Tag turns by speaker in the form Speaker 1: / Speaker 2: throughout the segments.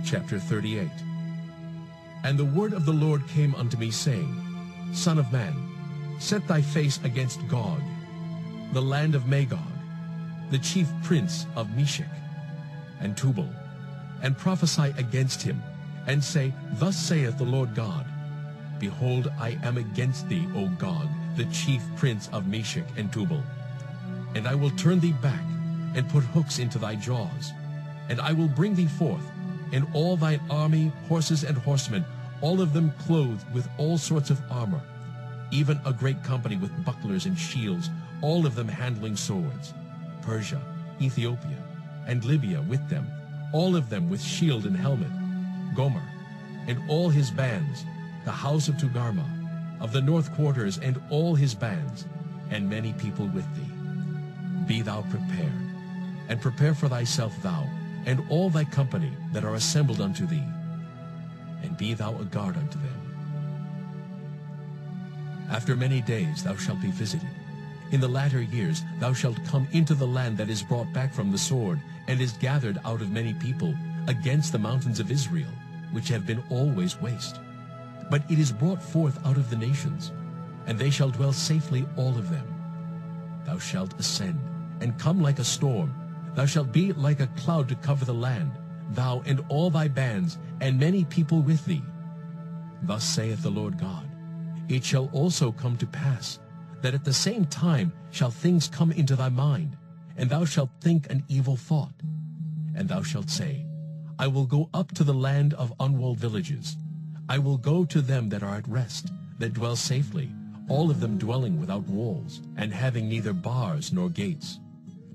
Speaker 1: Chapter 38. And the word of the Lord came unto me, saying, Son of man, set thy face against Gog, the land of Magog, the chief prince of Meshech and Tubal, and prophesy against him, and say, Thus saith the Lord God, Behold, I am against thee, O Gog, the chief prince of Meshech and Tubal. And I will turn thee back, and put hooks into thy jaws. And I will bring thee forth, and all thine army, horses and horsemen, all of them clothed with all sorts of armor, even a great company with bucklers and shields, all of them handling swords. Persia, Ethiopia, and Libya with them, all of them with shield and helmet. Gomer, and all his bands, the house of Togarmah, of the north quarters, and all his bands, and many people with thee. Be thou prepared, and prepare for thyself thou, and all thy company that are assembled unto thee, and be thou a guard unto them. After many days thou shalt be visited. In the latter years thou shalt come into the land that is brought back from the sword, and is gathered out of many people, against the mountains of Israel, which have been always waste. But it is brought forth out of the nations, and they shall dwell safely all of them. Thou shalt ascend, and come like a storm. Thou shalt be like a cloud to cover the land, thou and all thy bands, and many people with thee. Thus saith the Lord God, It shall also come to pass, that at the same time shall things come into thy mind, and thou shalt think an evil thought. And thou shalt say, I will go up to the land of unwalled villages. I will go to them that are at rest, that dwell safely, all of them dwelling without walls, and having neither bars nor gates,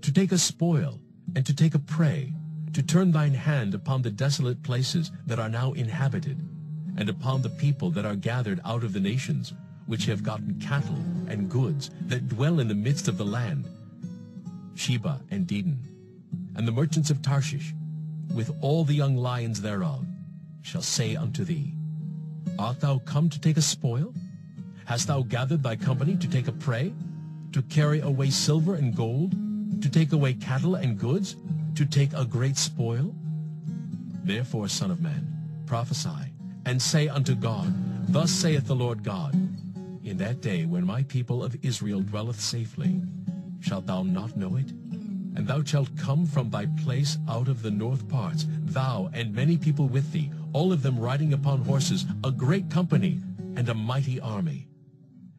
Speaker 1: to take a spoil, and to take a prey, to turn thine hand upon the desolate places that are now inhabited, and upon the people that are gathered out of the nations, which have gotten cattle and goods, that dwell in the midst of the land, Sheba and Dedan, and the merchants of Tarshish, with all the young lions thereof, shall say unto thee, Art thou come to take a spoil? Hast thou gathered thy company to take a prey, to carry away silver and gold, to take away cattle and goods, to take a great spoil? Therefore, son of man, prophesy, and say unto God, Thus saith the Lord God, In that day when my people of Israel dwelleth safely, shalt thou not know it? And thou shalt come from thy place out of the north parts, thou and many people with thee, all of them riding upon horses, a great company, and a mighty army.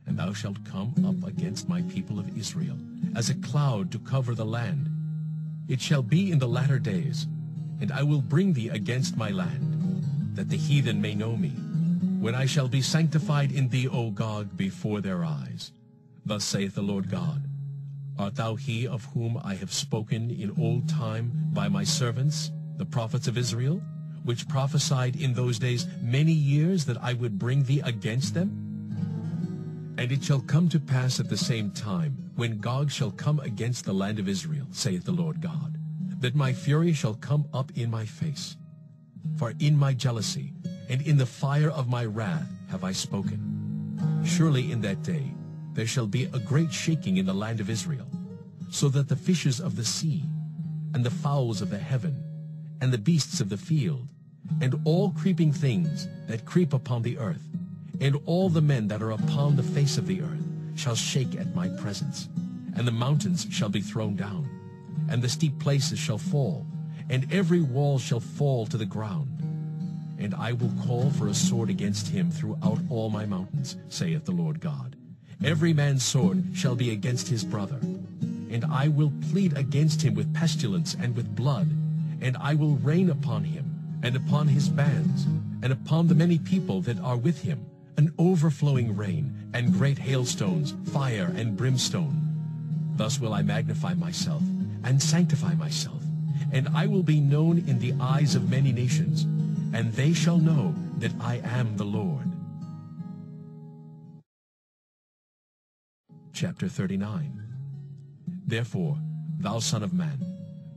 Speaker 1: And thou shalt come up against my people of Israel, as a cloud to cover the land. It shall be in the latter days, and I will bring thee against my land, that the heathen may know me, when I shall be sanctified in thee, O Gog, before their eyes. Thus saith the Lord God, Art thou he of whom I have spoken in old time by my servants, the prophets of Israel, which prophesied in those days many years that I would bring thee against them? And it shall come to pass at the same time, when Gog shall come against the land of Israel, saith the Lord God, that my fury shall come up in my face. For in my jealousy and in the fire of my wrath have I spoken. Surely in that day there shall be a great shaking in the land of Israel, so that the fishes of the sea, and the fowls of the heaven, and the beasts of the field, and all creeping things that creep upon the earth, and all the men that are upon the face of the earth, shall shake at my presence. And the mountains shall be thrown down, and the steep places shall fall, and every wall shall fall to the ground. And I will call for a sword against him throughout all my mountains, saith the Lord God. Every man's sword shall be against his brother. And I will plead against him with pestilence and with blood, and I will rain upon him, and upon his bands, and upon the many people that are with him, an overflowing rain, and great hailstones, fire and brimstone. Thus will I magnify myself, and sanctify myself, and I will be known in the eyes of many nations, and they shall know that I am the Lord. Chapter 39. Therefore, thou son of man,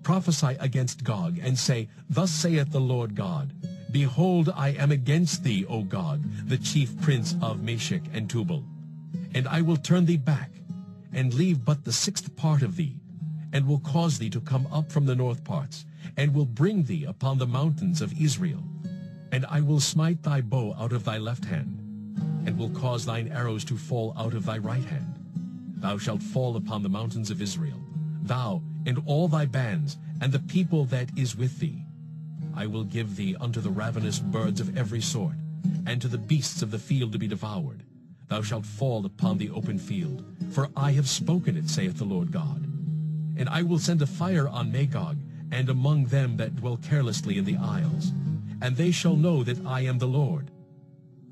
Speaker 1: prophesy against Gog, and say, Thus saith the Lord God, Behold, I am against thee, O Gog, the chief prince of Meshech and Tubal. And I will turn thee back, and leave but the 6th part of thee, and will cause thee to come up from the north parts, and will bring thee upon the mountains of Israel. And I will smite thy bow out of thy left hand, and will cause thine arrows to fall out of thy right hand. Thou shalt fall upon the mountains of Israel, thou and all thy bands, and the people that is with thee. I will give thee unto the ravenous birds of every sort, and to the beasts of the field to be devoured. Thou shalt fall upon the open field, for I have spoken it, saith the Lord God. And I will send a fire on Magog, and among them that dwell carelessly in the isles, and they shall know that I am the Lord.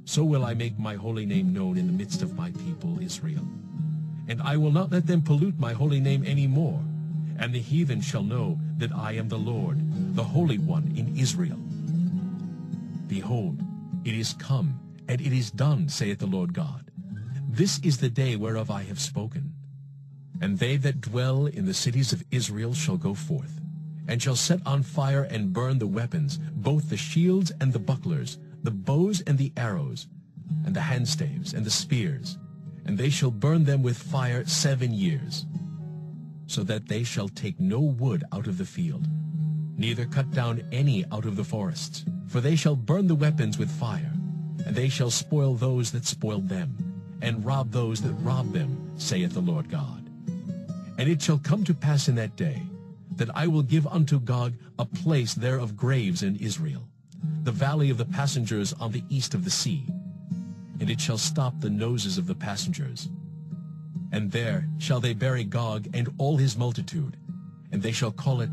Speaker 1: So will I make my holy name known in the midst of my people Israel. And I will not let them pollute my holy name any more, and the heathen shall know that I am the Lord, the Holy One in Israel. Behold, it is come, and it is done, saith the Lord God. This is the day whereof I have spoken. And they that dwell in the cities of Israel shall go forth, and shall set on fire and burn the weapons, both the shields and the bucklers, the bows and the arrows, and the handstaves and the spears, and they shall burn them with fire 7 years, so that they shall take no wood out of the field, neither cut down any out of the forests. For they shall burn the weapons with fire, and they shall spoil those that spoiled them, and rob those that robbed them, saith the Lord God. And it shall come to pass in that day, that I will give unto Gog a place there of graves in Israel, the valley of the passengers on the east of the sea. And it shall stop the noses of the passengers. And there shall they bury Gog and all his multitude, and they shall call it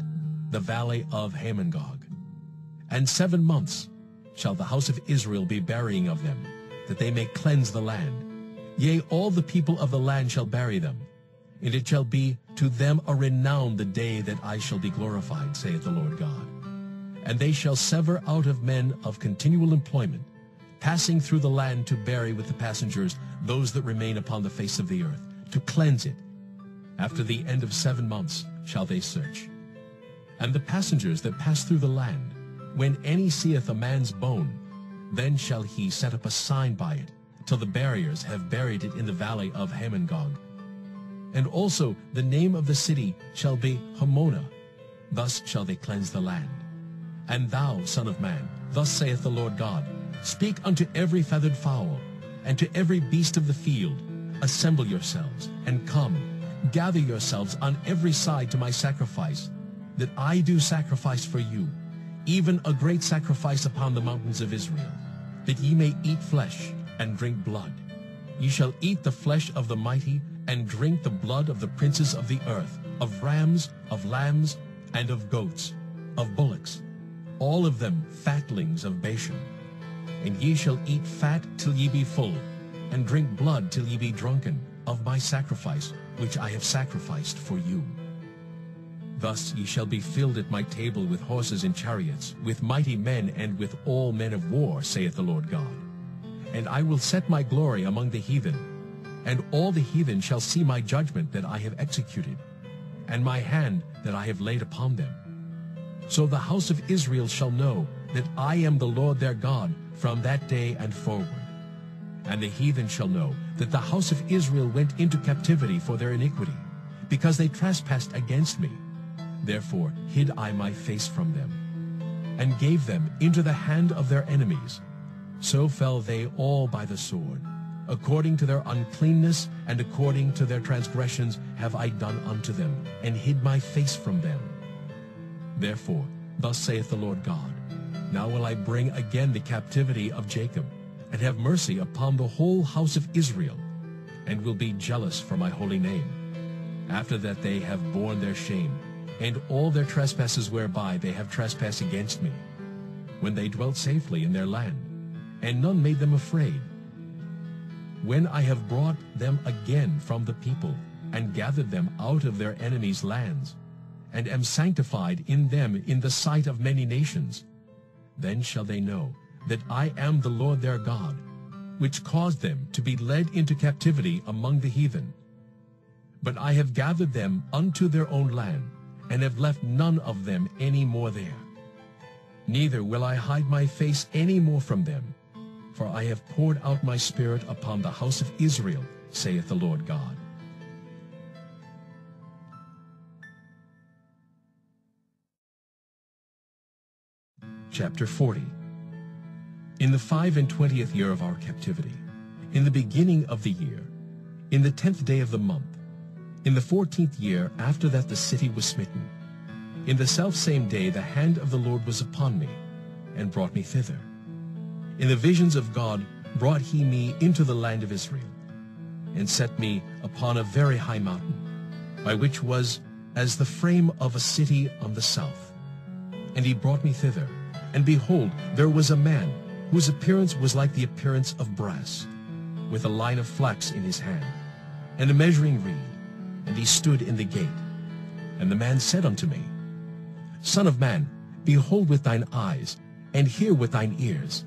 Speaker 1: the valley of Hamongog. And 7 months shall the house of Israel be burying of them, that they may cleanse the land. Yea, all the people of the land shall bury them. And it shall be to them a renown the day that I shall be glorified, saith the Lord God. And they shall sever out of men of continual employment, passing through the land to bury with the passengers those that remain upon the face of the earth, to cleanse it. After the end of 7 months shall they search. And the passengers that pass through the land, when any seeth a man's bone, then shall he set up a sign by it, till the buriers have buried it in the valley of Hamongog. And also the name of the city shall be Hamona. Thus shall they cleanse the land. And thou, son of man, thus saith the Lord God, speak unto every feathered fowl, and to every beast of the field, assemble yourselves, and come, gather yourselves on every side to my sacrifice, that I do sacrifice for you, even a great sacrifice upon the mountains of Israel, that ye may eat flesh and drink blood. Ye shall eat the flesh of the mighty, and drink the blood of the princes of the earth, of rams, of lambs, and of goats, of bullocks, all of them fatlings of Bashan. And ye shall eat fat till ye be full, and drink blood till ye be drunken, of my sacrifice, which I have sacrificed for you. Thus ye shall be filled at my table with horses and chariots, with mighty men, and with all men of war, saith the Lord God. And I will set my glory among the heathen, and all the heathen shall see my judgment that I have executed, and my hand that I have laid upon them. So the house of Israel shall know that I am the Lord their God from that day and forward. And the heathen shall know that the house of Israel went into captivity for their iniquity, because they trespassed against me. Therefore hid I my face from them, and gave them into the hand of their enemies. So fell they all by the sword. According to their uncleanness and according to their transgressions have I done unto them, and hid my face from them. Therefore, thus saith the Lord God, now will I bring again the captivity of Jacob, and have mercy upon the whole house of Israel, and will be jealous for my holy name, after that they have borne their shame, and all their trespasses whereby they have trespassed against me, when they dwelt safely in their land, and none made them afraid. When I have brought them again from the people, and gathered them out of their enemies' lands, and am sanctified in them in the sight of many nations, then shall they know that I am the Lord their God, which caused them to be led into captivity among the heathen. But I have gathered them unto their own land, and have left none of them any more there. Neither will I hide my face any more from them, for I have poured out my spirit upon the house of Israel, saith the Lord God. Chapter 40. In the 25th year of our captivity, in the beginning of the year, in the 10th day of the month, in the 14th year after that the city was smitten, in the selfsame day the hand of the Lord was upon me, and brought me thither. In the visions of God brought he me into the land of Israel, and set me upon a very high mountain, by which was as the frame of a city on the south. And he brought me thither, and behold, there was a man, whose appearance was like the appearance of brass, with a line of flax in his hand, and a measuring reed, and he stood in the gate. And the man said unto me, Son of man, behold with thine eyes, and hear with thine ears,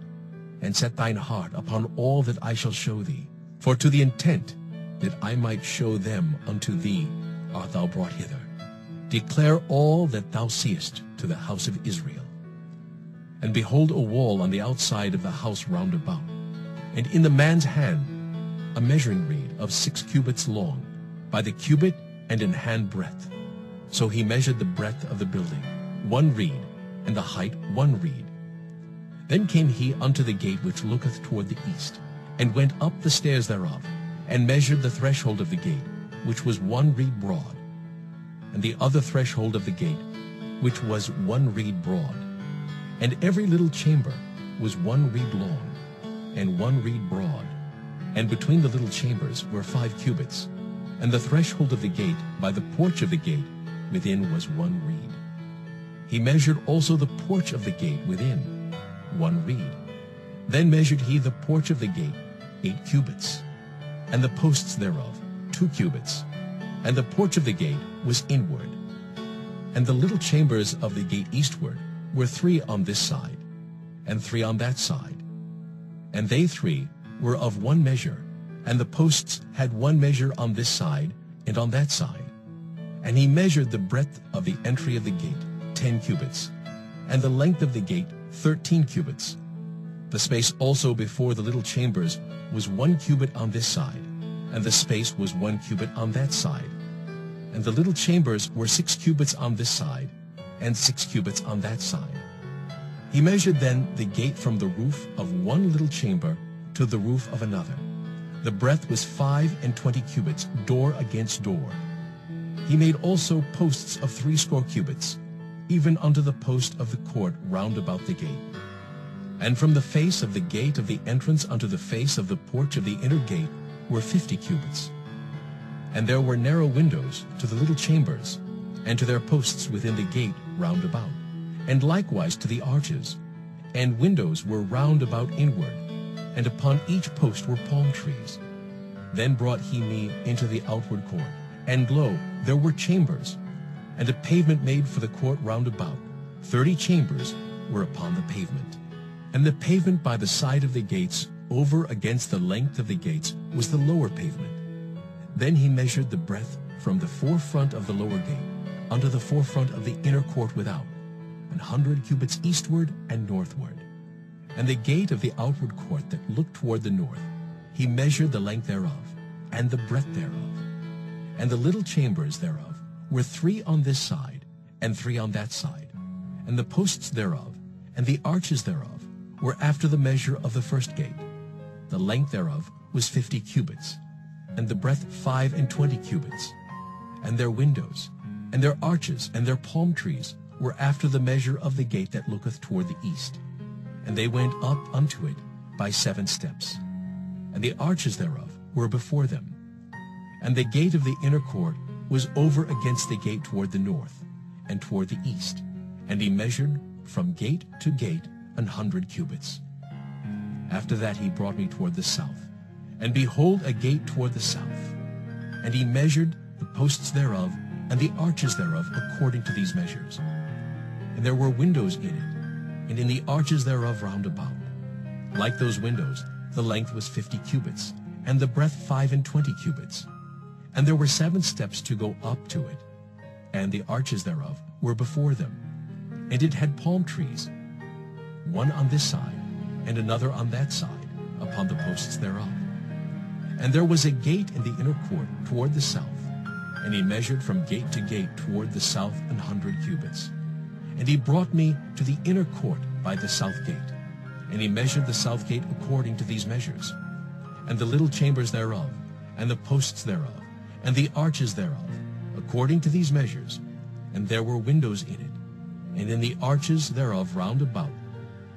Speaker 1: and set thine heart upon all that I shall show thee. For to the intent that I might show them unto thee art thou brought hither. Declare all that thou seest to the house of Israel. And behold, a wall on the outside of the house round about, and in the man's hand a measuring reed of 6 cubits long, by the cubit and an hand breadth. So he measured the breadth of the building, 1 reed, and the height 1 reed. Then came he unto the gate which looketh toward the east, and went up the stairs thereof, and measured the threshold of the gate, which was 1 reed broad, and the other threshold of the gate, which was 1 reed broad. And every little chamber was 1 reed long, and 1 reed broad. And between the little chambers were 5 cubits, and the threshold of the gate by the porch of the gate within was 1 reed. He measured also the porch of the gate within, 1 reed. Then measured he the porch of the gate 8 cubits, and the posts thereof 2 cubits, and the porch of the gate was inward. And the little chambers of the gate eastward were 3 on this side, and 3 on that side. And they 3 were of 1 measure, and the posts had 1 measure on this side and on that side. And he measured the breadth of the entry of the gate 10 cubits, and the length of the gate 13 cubits. The space also before the little chambers was 1 cubit on this side, and the space was 1 cubit on that side. And the little chambers were 6 cubits on this side, and 6 cubits on that side. He measured then the gate from the roof of 1 little chamber to the roof of another. The breadth was 25 cubits, door against door. He made also posts of 80 cubits, even unto the post of the court round about the gate. And from the face of the gate of the entrance unto the face of the porch of the inner gate were 50 cubits. And there were narrow windows to the little chambers, and to their posts within the gate round about, and likewise to the arches. And windows were round about inward, and upon each post were palm trees. Then brought he me into the outward court, and lo, there were chambers, and a pavement made for the court round about. 30 chambers were upon the pavement. And the pavement by the side of the gates, over against the length of the gates, was the lower pavement. Then he measured the breadth from the forefront of the lower gate unto the forefront of the inner court without, 100 cubits eastward and northward. And the gate of the outward court that looked toward the north, he measured the length thereof, and the breadth thereof. And the little chambers thereof were 3 on this side, and 3 on that side. And the posts thereof, and the arches thereof, were after the measure of the first gate. The length thereof was 50 cubits, and the breadth 25 cubits. And their windows, and their arches, and their palm trees were after the measure of the gate that looketh toward the east. And they went up unto it by 7 steps. And the arches thereof were before them. And the gate of the inner court was over against the gate toward the north, and toward the east. And he measured from gate to gate 100 cubits. After that he brought me toward the south. And behold, a gate toward the south. And he measured the posts thereof, and the arches thereof according to these measures. And there were windows in it, and in the arches thereof round about. Like those windows, the length was 50 cubits, and the breadth 25 cubits. And there were 7 steps to go up to it, and the arches thereof were before them. And it had palm trees, one on this side, and another on that side, upon the posts thereof. And there was a gate in the inner court toward the south, and he measured from gate to gate toward the south 100 cubits. And he brought me to the inner court by the south gate. And he measured the south gate according to these measures, and the little chambers thereof, and the posts thereof, and the arches thereof, according to these measures. And there were windows in it, and in the arches thereof round about.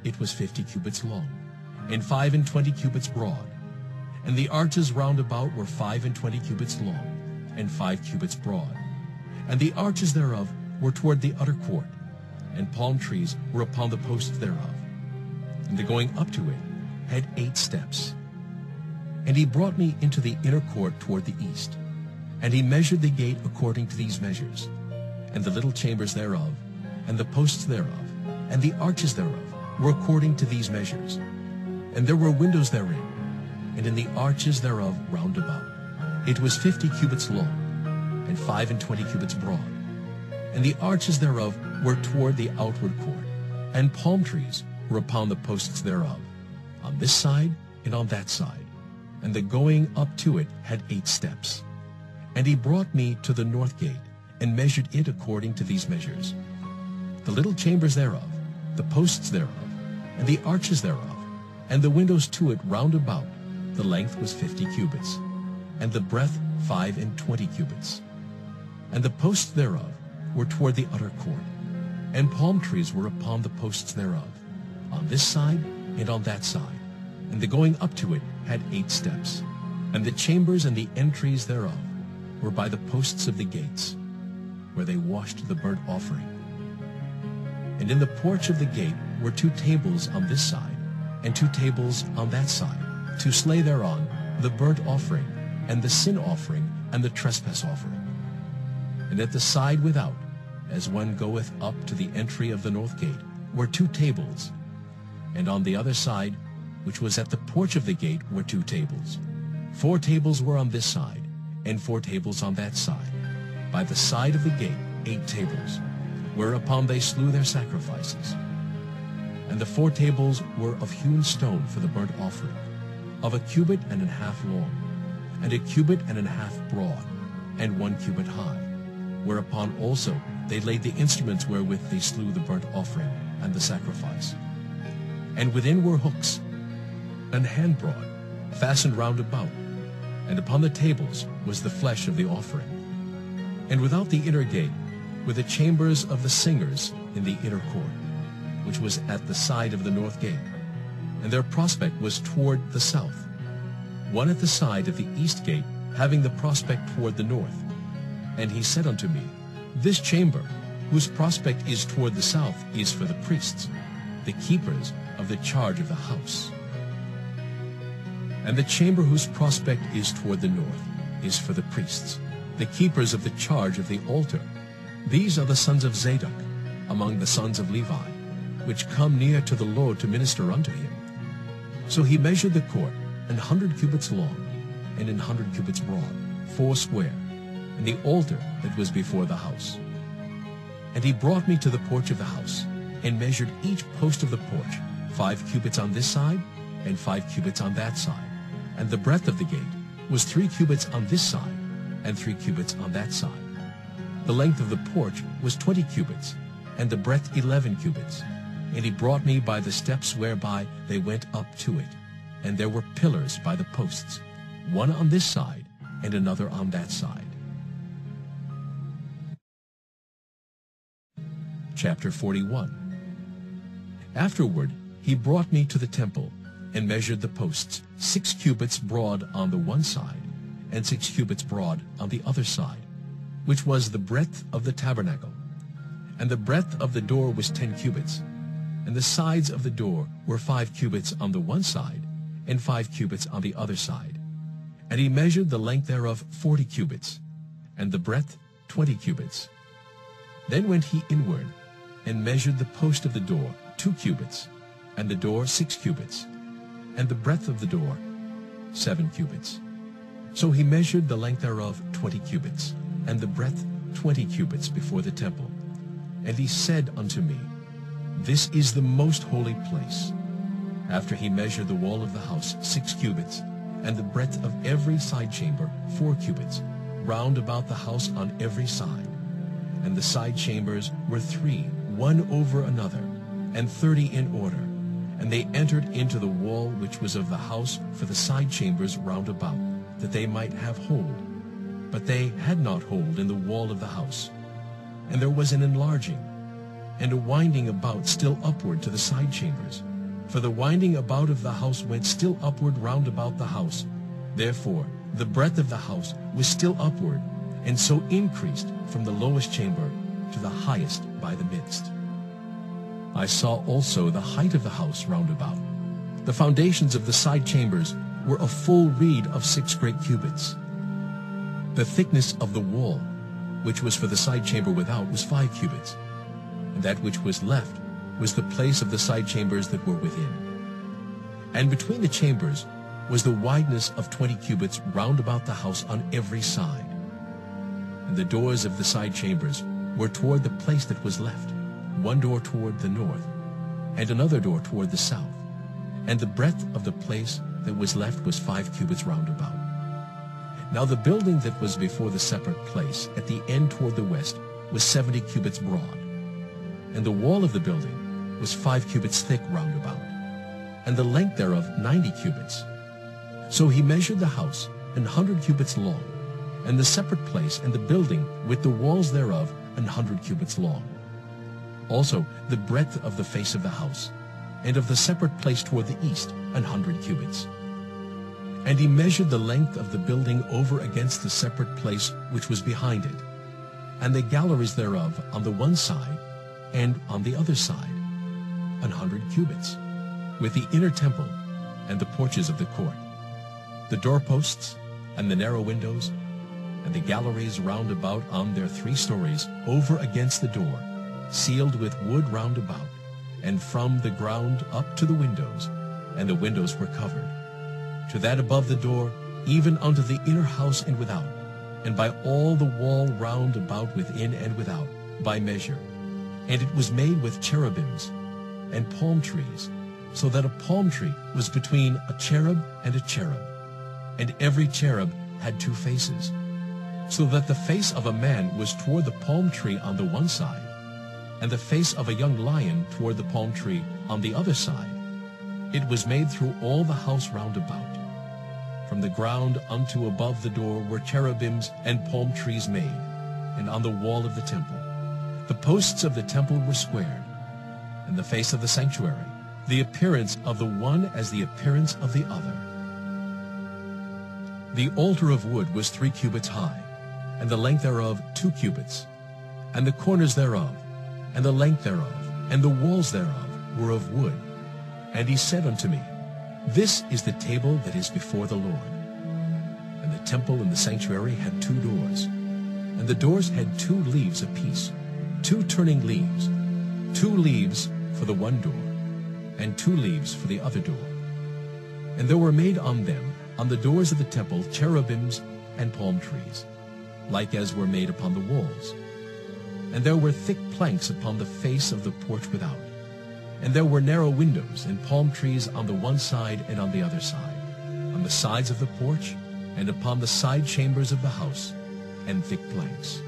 Speaker 1: It was 50 cubits long, and 25 cubits broad. And the arches round about were 25 cubits long, and 5 cubits broad. And the arches thereof were toward the utter court, and palm trees were upon the posts thereof. And the going up to it had 8 steps. And he brought me into the inner court toward the east. And he measured the gate according to these measures, and the little chambers thereof, and the posts thereof, and the arches thereof were according to these measures. And there were windows therein, and in the arches thereof round about. It was 50 cubits long, and 25 cubits broad. And the arches thereof were toward the outward court, and palm trees were upon the posts thereof, on this side and on that side. And the going up to it had 8 steps. And he brought me to the north gate, and measured it according to these measures. The little chambers thereof, the posts thereof, and the arches thereof, and the windows to it round about, the length was 50 cubits, and the breadth 25 cubits. And the posts thereof were toward the utter court, and palm trees were upon the posts thereof, on this side and on that side. And the going up to it had 8 steps. And the chambers and the entries thereof were by the posts of the gates, where they washed the burnt offering. And in the porch of the gate were 2 tables on this side, and 2 tables on that side, to slay thereon the burnt offering, and the sin offering, and the trespass offering. And at the side without, as one goeth up to the entry of the north gate, were 2 tables. And on the other side, which was at the porch of the gate, were 2 tables. 4 tables were on this side, and 4 tables on that side. By the side of the gate 8 tables, whereupon they slew their sacrifices. And the 4 tables were of hewn stone for the burnt offering, of 1.5 cubits long, and 1.5 cubits broad, and 1 cubit high. Whereupon also they laid the instruments wherewith they slew the burnt offering and the sacrifice. And within were hooks, an hand broad, fastened round about, and upon the tables was the flesh of the offering. And without the inner gate were the chambers of the singers in the inner court, which was at the side of the north gate, and their prospect was toward the south, one at the side of the east gate, having the prospect toward the north. And he said unto me, This chamber, whose prospect is toward the south, is for the priests, the keepers of the charge of the house. And the chamber whose prospect is toward the north is for the priests, the keepers of the charge of the altar. These are the sons of Zadok, among the sons of Levi, which come near to the Lord to minister unto him. So he measured the court 100 cubits long, and 100 cubits broad, 4 square, and the altar that was before the house. And he brought me to the porch of the house, and measured each post of the porch, 5 cubits on this side, and 5 cubits on that side. And the breadth of the gate was 3 cubits on this side, and 3 cubits on that side. The length of the porch was 20 cubits, and the breadth 11 cubits. And he brought me by the steps whereby they went up to it. And there were pillars by the posts, one on this side, and another on that side. Chapter 41. Afterward he brought me to the temple, and measured the posts 6 cubits broad on the one side, and 6 cubits broad on the other side, which was the breadth of the tabernacle. And the breadth of the door was 10 cubits, and the sides of the door were 5 cubits on the one side, and 5 cubits on the other side. And he measured the length thereof 40 cubits, and the breadth 20 cubits. Then went he inward, and measured the post of the door 2 cubits, and the door 6 cubits, and the breadth of the door 7 cubits. So he measured the length thereof 20 cubits, and the breadth 20 cubits before the temple. And he said unto me, This is the most holy place. After he measured the wall of the house 6 cubits, and the breadth of every side chamber 4 cubits, round about the house on every side. And the side chambers were 3, one over another, and 30 in order. And they entered into the wall which was of the house for the side chambers round about, that they might have hold. But they had not hold in the wall of the house. And there was an enlarging, and a winding about still upward to the side chambers. For the winding about of the house went still upward round about the house. Therefore the breadth of the house was still upward, and so increased from the lowest chamber to the highest by the midst. I saw also the height of the house round about. The foundations of the side chambers were a full reed of 6 great cubits. The thickness of the wall, which was for the side chamber without, was 5 cubits, and that which was left was the place of the side chambers that were within. And between the chambers was the wideness of 20 cubits round about the house on every side. And the doors of the side chambers were toward the place that was left, one door toward the north, and another door toward the south. And the breadth of the place that was left was 5 cubits round about. Now the building that was before the separate place at the end toward the west was 70 cubits broad, and the wall of the building was 5 cubits thick round about, and the length thereof 90 cubits. So he measured the house 100 cubits long, and the separate place and the building with the walls thereof 100 cubits long. Also the breadth of the face of the house, and of the separate place toward the east 100 cubits. And he measured the length of the building over against the separate place which was behind it, and the galleries thereof on the one side and on the other side 100 cubits, with the inner temple and the porches of the court, the doorposts and the narrow windows, and the galleries round about on their 3 stories over against the door, sealed with wood round about, and from the ground up to the windows, and the windows were covered, to that above the door, even unto the inner house and without, and by all the wall round about within and without, by measure. And it was made with cherubims and palm trees, so that a palm tree was between a cherub and a cherub. And every cherub had 2 faces, so that the face of a man was toward the palm tree on the one side, and the face of a young lion toward the palm tree on the other side. It was made through all the house round about. From the ground unto above the door were cherubims and palm trees made, and on the wall of the temple. The posts of the temple were squared, and the face of the sanctuary, the appearance of the one as the appearance of the other. The altar of wood was 3 cubits high, and the length thereof 2 cubits, and the corners thereof, and the length thereof, and the walls thereof were of wood. And he said unto me, This is the table that is before the Lord. And the temple and the sanctuary had 2 doors, and the doors had 2 leaves apiece, 2 turning leaves, 2 leaves for the one door, and 2 leaves for the other door. And there were made on them, on the doors of the temple, cherubims and palm trees, like as were made upon the walls. And there were thick planks upon the face of the porch without. And there were narrow windows and palm trees on the one side and on the other side, on the sides of the porch, and upon the side chambers of the house, and thick planks.